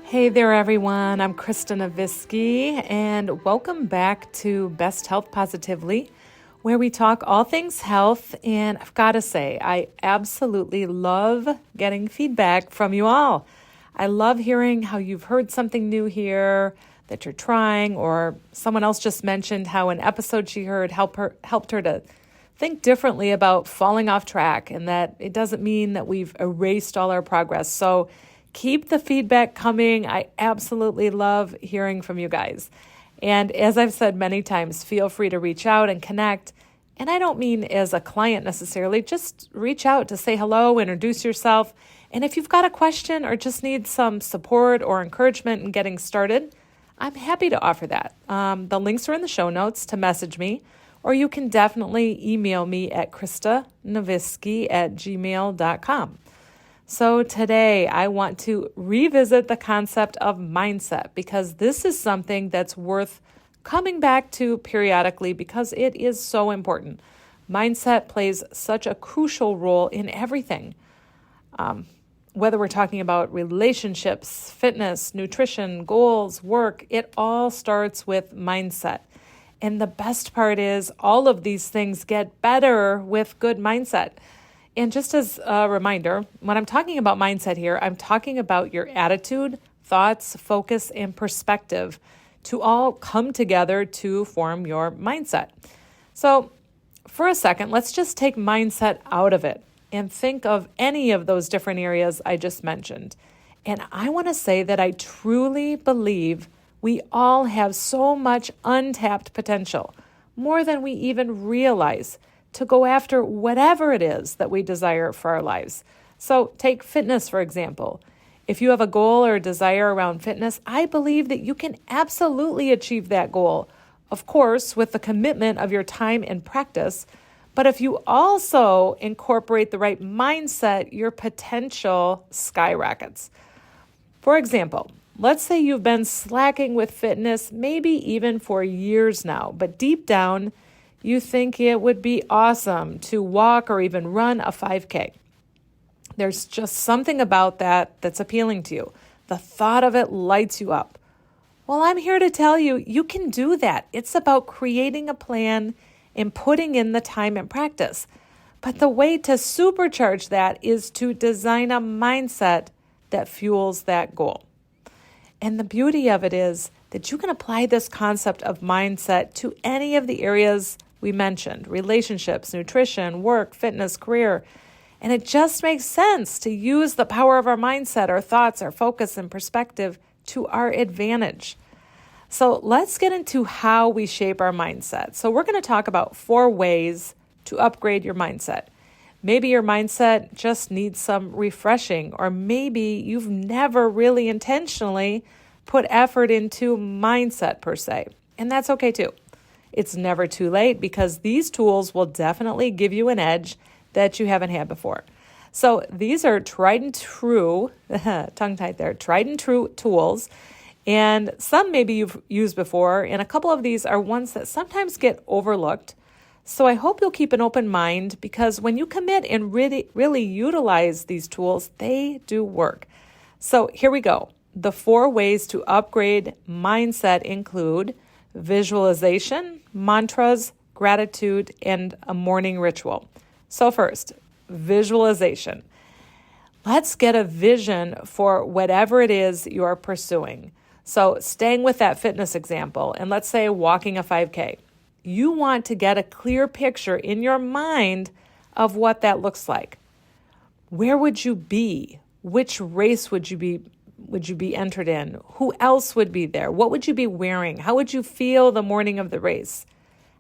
Hey there, everyone. I'm Krista and welcome back to Best Health Positively, where we talk all things health. And I've got to say, I absolutely love getting feedback from you all. I love hearing how you've heard something new here that you're trying, or someone else just mentioned how an episode she heard helped her to think differently about falling off track, and that it doesn't mean that we've erased all our progress. So keep the feedback coming. I absolutely love hearing from you guys. And as I've said many times, feel free to reach out and connect. And I don't mean as a client necessarily, just reach out to say hello, introduce yourself. And if you've got a question or just need some support or encouragement in getting started, I'm happy to offer that. The links are in the show notes to message me, or you can definitely email me at kristanowicki@gmail.com. So today I want to revisit the concept of mindset, because this is something that's worth coming back to periodically because it is so important. Mindset plays such a crucial role in everything. Whether we're talking about relationships, fitness, nutrition, goals, work, it all starts with mindset. And the best part is all of these things get better with good mindset. And just as a reminder, when I'm talking about mindset here, I'm talking about your attitude, thoughts, focus, and perspective to all come together to form your mindset. So for a second, let's just take mindset out of it and think of any of those different areas I just mentioned. And I want to say that I truly believe we all have so much untapped potential, more than we even realize, to go after whatever it is that we desire for our lives. So take fitness, for example. If you have a goal or a desire around fitness, I believe that you can absolutely achieve that goal, of course, with the commitment of your time and practice. But if you also incorporate the right mindset, your potential skyrockets. For example, let's say you've been slacking with fitness, maybe even for years now, but deep down, you think it would be awesome to walk or even run a 5K. There's just something about that that's appealing to you. The thought of it lights you up. Well, I'm here to tell you, you can do that. It's about creating a plan and putting in the time and practice. But the way to supercharge that is to design a mindset that fuels that goal. And the beauty of it is that you can apply this concept of mindset to any of the areas we mentioned: relationships, nutrition, work, fitness, career. And it just makes sense to use the power of our mindset, our thoughts, our focus, and perspective to our advantage. So let's get into how we shape our mindset. So we're going to talk about 4 ways to upgrade your mindset. Maybe your mindset just needs some refreshing, or maybe you've never really intentionally put effort into mindset per se. And that's okay too. It's never too late, because these tools will definitely give you an edge that you haven't had before. So these are tried and true, tongue-tied there, tried and true tools. And some maybe you've used before, and a couple of these are ones that sometimes get overlooked. So I hope you'll keep an open mind, because when you commit and really utilize these tools, they do work. So here we go. The 4 ways to upgrade mindset include visualization, mantras, gratitude, and a morning ritual. So first, visualization. Let's get a vision for whatever it is you're pursuing. So staying with that fitness example, and let's say walking a 5K. You want to get a clear picture in your mind of what that looks like. Where would you be? Which race would you be entered in? Who else would be there? What would you be wearing? How would you feel the morning of the race?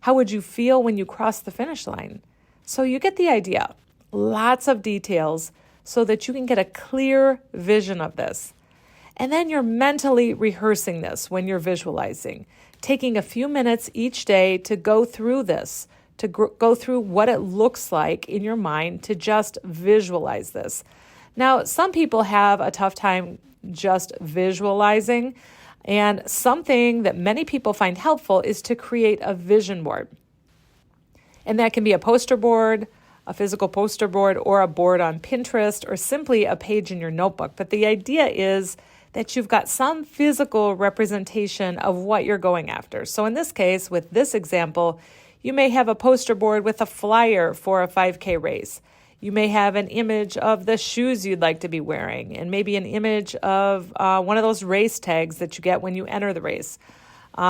How would you feel when you cross the finish line? So you get the idea. Lots of details so that you can get a clear vision of this. And then you're mentally rehearsing this when you're visualizing, taking a few minutes each day to go through this, to go through what it looks like in your mind to just visualize this. Now, some people have a tough time just visualizing, and something that many people find helpful is to create a vision board. And that can be a poster board, a physical poster board, or a board on Pinterest, or simply a page in your notebook. But the idea is that you've got some physical representation of what you're going after. So in this case, with this example, you may have a poster board with a flyer for a 5K race. You may have an image of the shoes you'd like to be wearing, and maybe an image of one of those race tags that you get when you enter the race.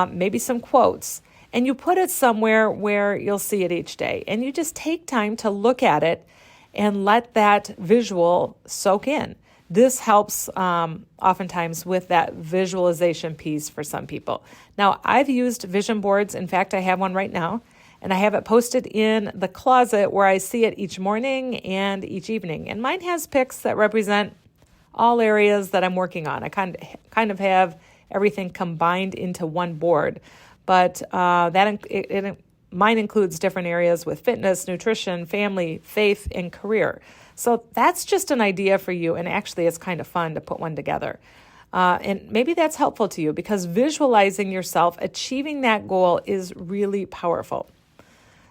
Maybe some quotes. And you put it somewhere where you'll see it each day. And you just take time to look at it and let that visual soak in. This helps oftentimes with that visualization piece for some people. Now, I've used vision boards. In fact, I have one right now. And I have it posted in the closet where I see it each morning and each evening. And mine has pics that represent all areas that I'm working on. I kind of have everything combined into one board. But mine includes different areas with fitness, nutrition, family, faith, and career. So that's just an idea for you. And actually, it's kind of fun to put one together. And maybe that's helpful to you because visualizing yourself achieving that goal is really powerful.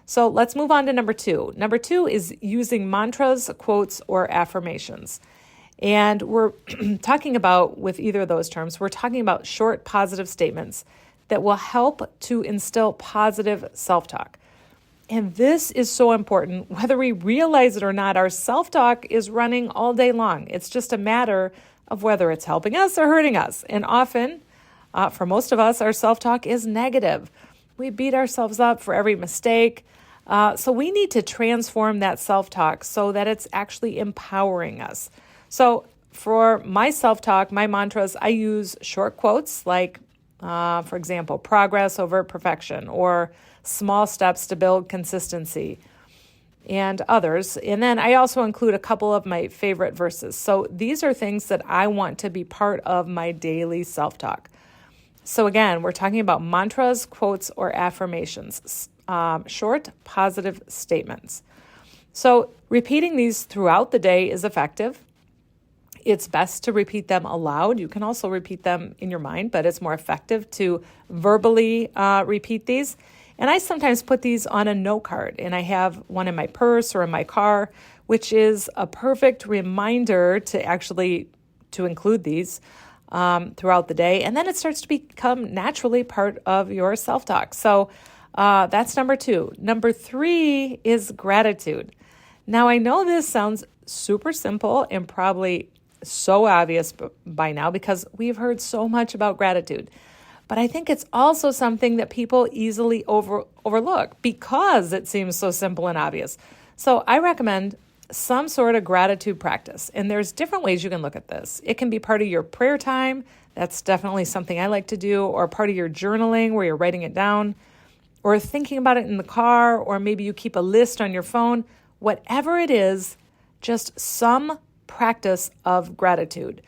So let's move on to number 2. Number 2 is using mantras, quotes, or affirmations. And we're talking about, with either of those terms, we're talking about short positive statements that will help to instill positive self-talk. And this is so important. Whether we realize it or not, our self-talk is running all day long. It's just a matter of whether it's helping us or hurting us. And often, for most of us, our self-talk is negative. We beat ourselves up for every mistake. So we need to transform that self-talk so that it's actually empowering us. So for my self-talk, my mantras, I use short quotes like, for example, progress over perfection or small steps to build consistency and others. And then I also include a couple of my favorite verses. So these are things that I want to be part of my daily self-talk. So again, we're talking about mantras, quotes, or affirmations, short, positive statements. So repeating these throughout the day is effective. It's best to repeat them aloud. You can also repeat them in your mind, but it's more effective to verbally repeat these. And I sometimes put these on a note card, and I have one in my purse or in my car, which is a perfect reminder to include these throughout the day. And then it starts to become naturally part of your self-talk. So that's number 2. Number 3 is gratitude. Now, I know this sounds super simple and probably so obvious by now because we've heard so much about gratitude. But I think it's also something that people easily overlook because it seems so simple and obvious. So I recommend some sort of gratitude practice. And there's different ways you can look at this. It can be part of your prayer time. That's definitely something I like to do. Or part of your journaling where you're writing it down. Or thinking about it in the car. Or maybe you keep a list on your phone. Whatever it is, just some practice of gratitude.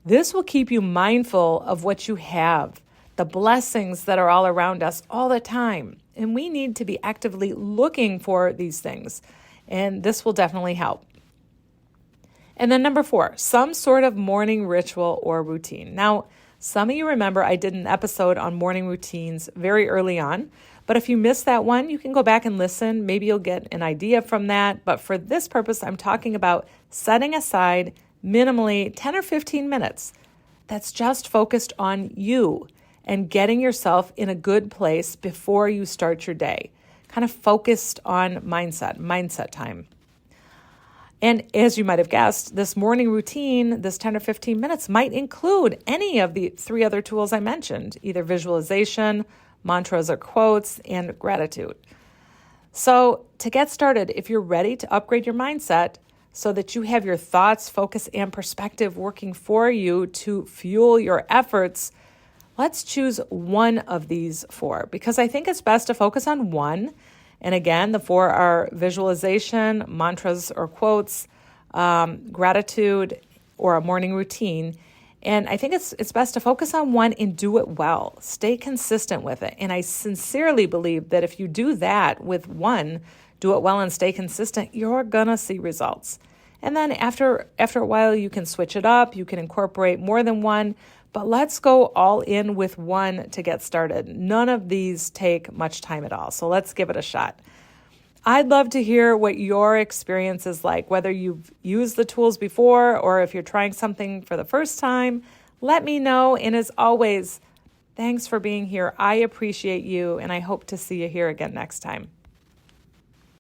This will keep you mindful of what you have, the blessings that are all around us all the time. And we need to be actively looking for these things. And this will definitely help. And then number 4, some sort of morning ritual or routine. Now, some of you remember I did an episode on morning routines very early on. But if you missed that one, you can go back and listen. Maybe you'll get an idea from that. But for this purpose, I'm talking about setting aside minimally 10 or 15 minutes that's just focused on you and getting yourself in a good place before you start your day. Kind of focused on mindset time. And as you might have guessed, this morning routine, this 10 or 15 minutes might include any of the 3 other tools I mentioned, either visualization, mantras or quotes, and gratitude. So to get started, if you're ready to upgrade your mindset so that you have your thoughts, focus, and perspective working for you to fuel your efforts, let's choose one of these 4 because I think it's best to focus on one. And again, the 4 are visualization, mantras or quotes, gratitude, or a morning routine. And I think it's best to focus on one and do it well. Stay consistent with it. And I sincerely believe that if you do that with one, do it well and stay consistent, you're going to see results. And then after a while, you can switch it up. You can incorporate more than one. But let's go all in with one to get started. None of these take much time at all. So let's give it a shot. I'd love to hear what your experience is like, whether you've used the tools before or if you're trying something for the first time. let me know. And as always, thanks for being here. I appreciate you, and I hope to see you here again next time.